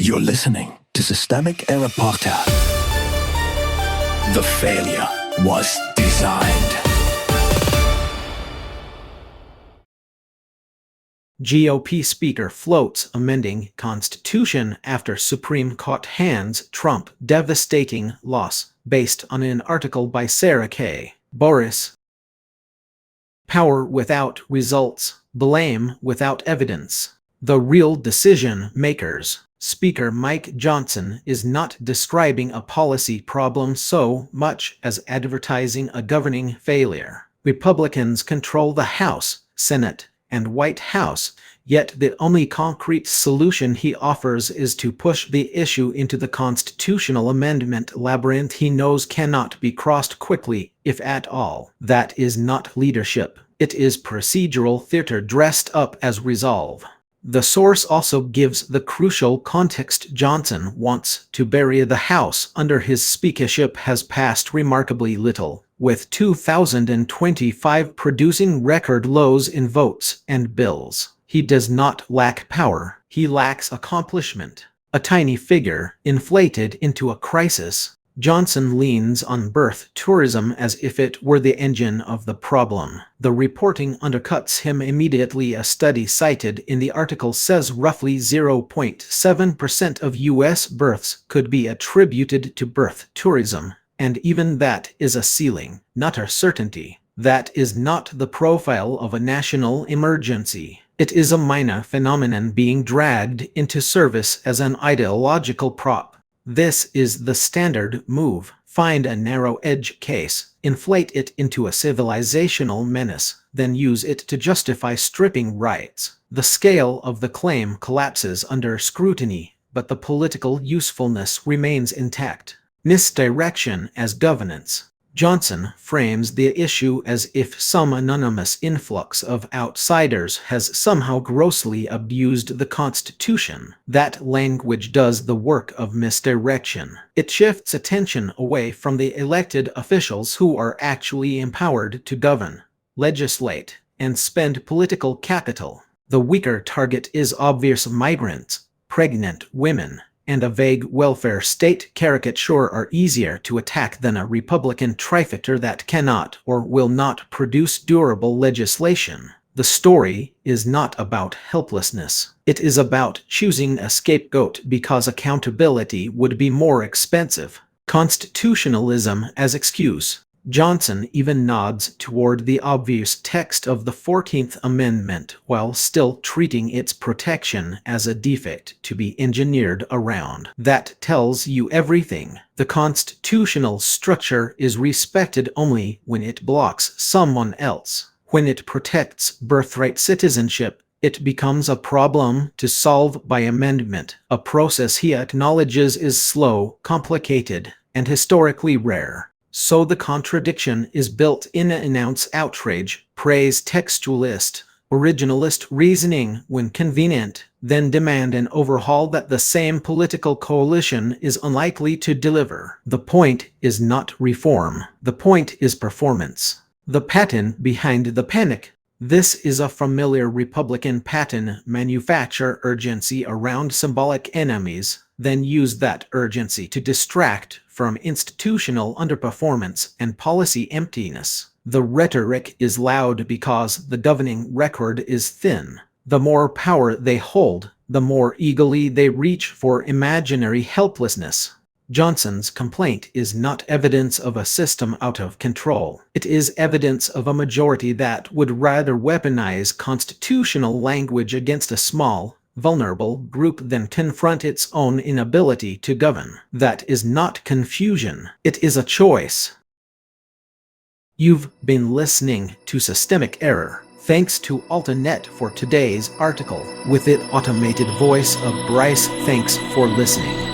You're listening to Systemic Error Podcast. The failure was designed. GOP speaker floats amending Constitution after Supreme Court hands Trump devastating loss, based on an article by Sarah K. Boris. Power without results, blame without evidence. The real decision makers. Speaker Mike Johnson is not describing a policy problem so much as advertising a governing failure. Republicans control the House, Senate, and White House, yet the only concrete solution he offers is to push the issue into the constitutional amendment labyrinth he knows cannot be crossed quickly, if at all. That is not leadership. It is procedural theater dressed up as resolve. The source also gives the crucial context. Johnson wants to bury the House under his speakership has passed remarkably little, with 2025 producing record lows in votes and bills. He does not lack power, he lacks accomplishment. A tiny figure, inflated into a crisis, Johnson leans on birth tourism as if it were the engine of the problem. The reporting undercuts him immediately. A study cited in the article says roughly 0.7% of U.S. births could be attributed to birth tourism, and even that is a ceiling, not a certainty. That is not the profile of a national emergency. It is a minor phenomenon being dragged into service as an ideological prop. This is the standard move. Find a narrow edge case, inflate it into a civilizational menace, then use it to justify stripping rights. The scale of the claim collapses under scrutiny, but the political usefulness remains intact. Misdirection as governance. Johnson frames the issue as if some anonymous influx of outsiders has somehow grossly abused the Constitution. That language does the work of misdirection. It shifts attention away from the elected officials who are actually empowered to govern, legislate, and spend political capital. The weaker target is obvious: migrants, pregnant women, and a vague welfare state caricature are easier to attack than a Republican trifecta that cannot or will not produce durable legislation. The story is not about helplessness. It is about choosing a scapegoat because accountability would be more expensive. Constitutionalism as excuse. Johnson even nods toward the obvious text of the 14th Amendment while still treating its protection as a defect to be engineered around. That tells you everything. The constitutional structure is respected only when it blocks someone else. When it protects birthright citizenship, it becomes a problem to solve by amendment, a process he acknowledges is slow, complicated, and historically rare. So the contradiction is built in. Announce outrage, praise textualist, originalist reasoning when convenient, then demand an overhaul that the same political coalition is unlikely to deliver. The point is not reform. The point is performance. The pattern behind the panic. This is a familiar Republican pattern: manufacture urgency around symbolic enemies, then use that urgency to distract from institutional underperformance and policy emptiness. The rhetoric is loud because the governing record is thin. The more power they hold, the more eagerly they reach for imaginary helplessness. Johnson's complaint is not evidence of a system out of control. It is evidence of a majority that would rather weaponize constitutional language against a small, vulnerable group than confront its own inability to govern. That is not confusion. It is a choice. You've been listening to Systemic Error. Thanks to AltaNet for today's article. With it automated voice of Bryce. Thanks for listening.